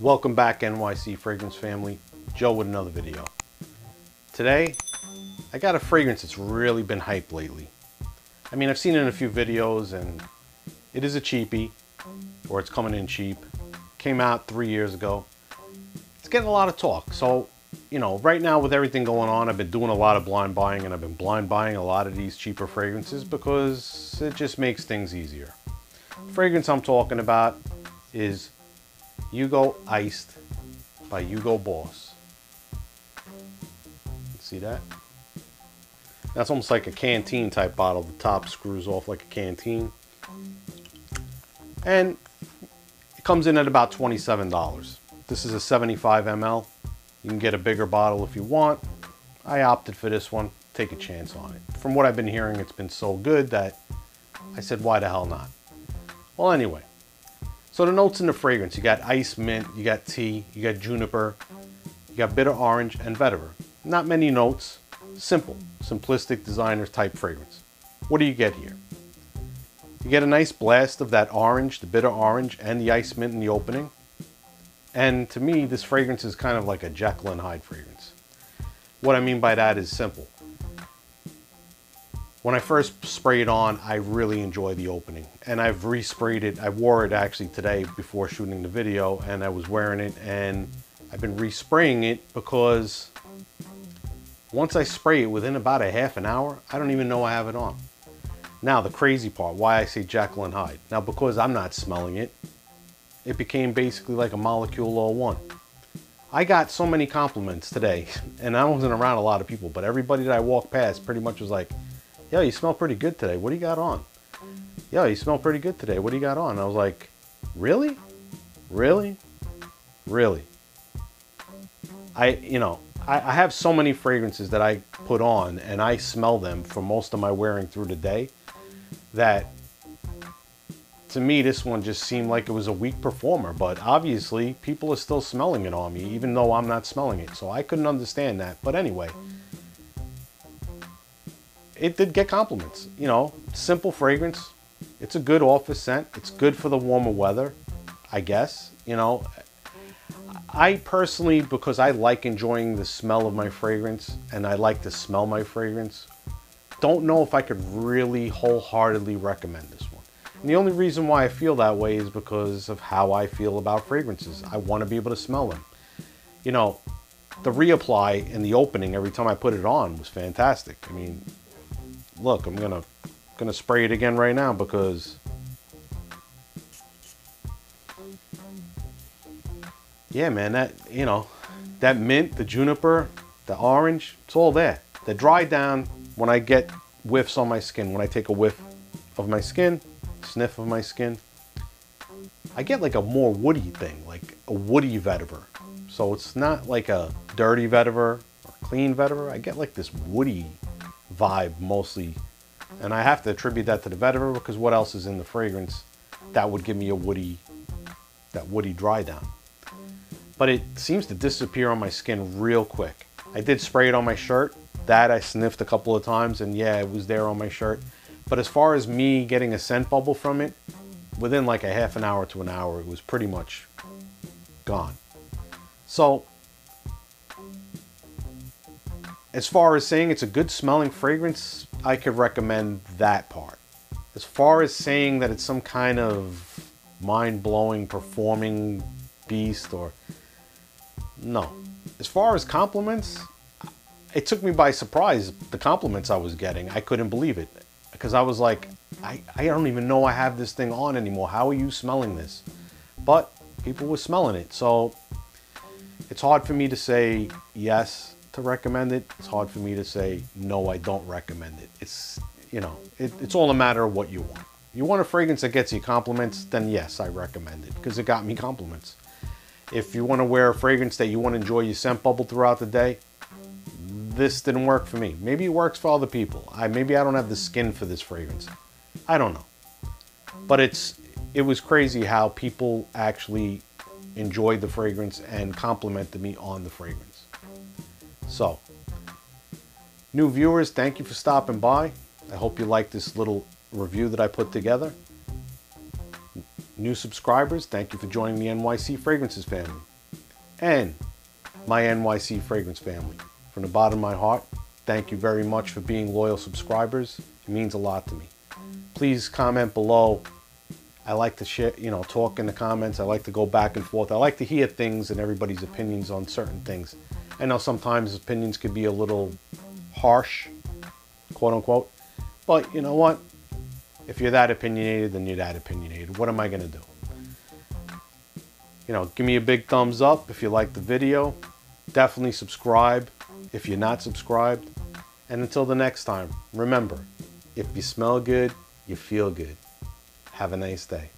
Welcome back, NYC Fragrance family. Joe with another video. Today, I got a fragrance that's really been hyped lately. I mean, I've seen it in a few videos and it is a cheapie, or it's coming in cheap. Came out 3 years ago. It's getting a lot of talk. So, you know, right now with everything going on, I've been doing a lot of blind buying, and I've been blind buying a lot of these cheaper fragrances because it just makes things easier. The fragrance I'm talking about is Hugo Iced by Hugo Boss. See that? That's almost like a canteen type bottle. The top screws off like a canteen. And it comes in at about $27. This is a 75 ml. You can get a bigger bottle if you want. I opted for this one. Take a chance on it. From what I've been hearing, it's been so good that I said, why the hell not? Well, anyway. So the notes in the fragrance, you got ice mint, you got tea, you got juniper, you got bitter orange and vetiver. Not many notes, simple, simplistic designer type fragrance. What do you get here? You get a nice blast of that orange, the bitter orange and the ice mint in the opening. And to me, this fragrance is kind of like a Jekyll and Hyde fragrance. What I mean by that is simple. When I first spray it on, I really enjoy the opening. And I've resprayed it. I wore it actually today before shooting the video, and I was wearing it, and I've been respraying it because once I spray it within about a half an hour, I don't even know I have it on. Now the crazy part, why I say Jekyll and Hyde. Now because I'm not smelling it, it became basically like a molecule all one. I got so many compliments today, and I wasn't around a lot of people, but everybody that I walked past pretty much was like, yo, you smell pretty good today. What do you got on? Yo, you smell pretty good today. What do you got on? And I was like, really? Really? Really? I have so many fragrances that I put on and I smell them for most of my wearing through the day that to me, this one just seemed like it was a weak performer, but obviously people are still smelling it on me, even though I'm not smelling it. So I couldn't understand that. But anyway, it did get compliments. You know, simple fragrance. It's a good office scent. It's good for the warmer weather, I guess. You know, I personally, because I like enjoying the smell of my fragrance and I like to smell my fragrance, don't know if I could really wholeheartedly recommend this one. And the only reason why I feel that way is because of how I feel about fragrances. I want to be able to smell them. You know, the reapply in the opening every time I put it on was fantastic. I mean, look, I'm gonna spray it again right now because yeah, man, that mint, the juniper, the orange, it's all there. They dry down when I get whiffs on my skin. When I take a whiff of my skin, sniff of my skin, I get like a more woody thing, like a woody vetiver. So it's not like a dirty vetiver or clean vetiver. I get like this woody vibe mostly. And I have to attribute that to the vetiver because what else is in the fragrance that would give me a woody, that woody dry down. But it seems to disappear on my skin real quick. I did spray it on my shirt. That I sniffed a couple of times and yeah, it was there on my shirt. But as far as me getting a scent bubble from it, within like a half an hour to an hour, it was pretty much gone. So, as far as saying it's a good smelling fragrance, I could recommend that part. As far as saying that it's some kind of mind-blowing performing beast or no. As far as compliments, it took me by surprise, the compliments I was getting. I couldn't believe it because I was like, I don't even know I have this thing on anymore. How are you smelling this? But people were smelling it. So it's hard for me to say yes to recommend it. It's hard for me to say no, I don't recommend it. It's, you know, it's all a matter of what you want. You want a fragrance that gets you compliments, then yes, I recommend it because it got me compliments. If you want to wear a fragrance that you want to enjoy your scent bubble throughout the day, this didn't work for me. Maybe it works for other people. Maybe I don't have the skin for this fragrance. I don't know. But it was crazy how people actually enjoyed the fragrance and complimented me on the fragrance. So, new viewers, thank you for stopping by. I hope you like this little review that I put together. New subscribers, thank you for joining the NYC Fragrances family. and my NYC Fragrance family. From the bottom of my heart, thank you very much for being loyal subscribers. It means a lot to me. Please comment below. I like to share, talk in the comments. I like to go back and forth. I like to hear things and everybody's opinions on certain things. I know sometimes opinions could be a little harsh, quote unquote. But you know what? If you're that opinionated, then you're that opinionated. What am I going to do? Give me a big thumbs up if you like the video. Definitely subscribe if you're not subscribed. And until the next time, remember, if you smell good, you feel good. Have a nice day.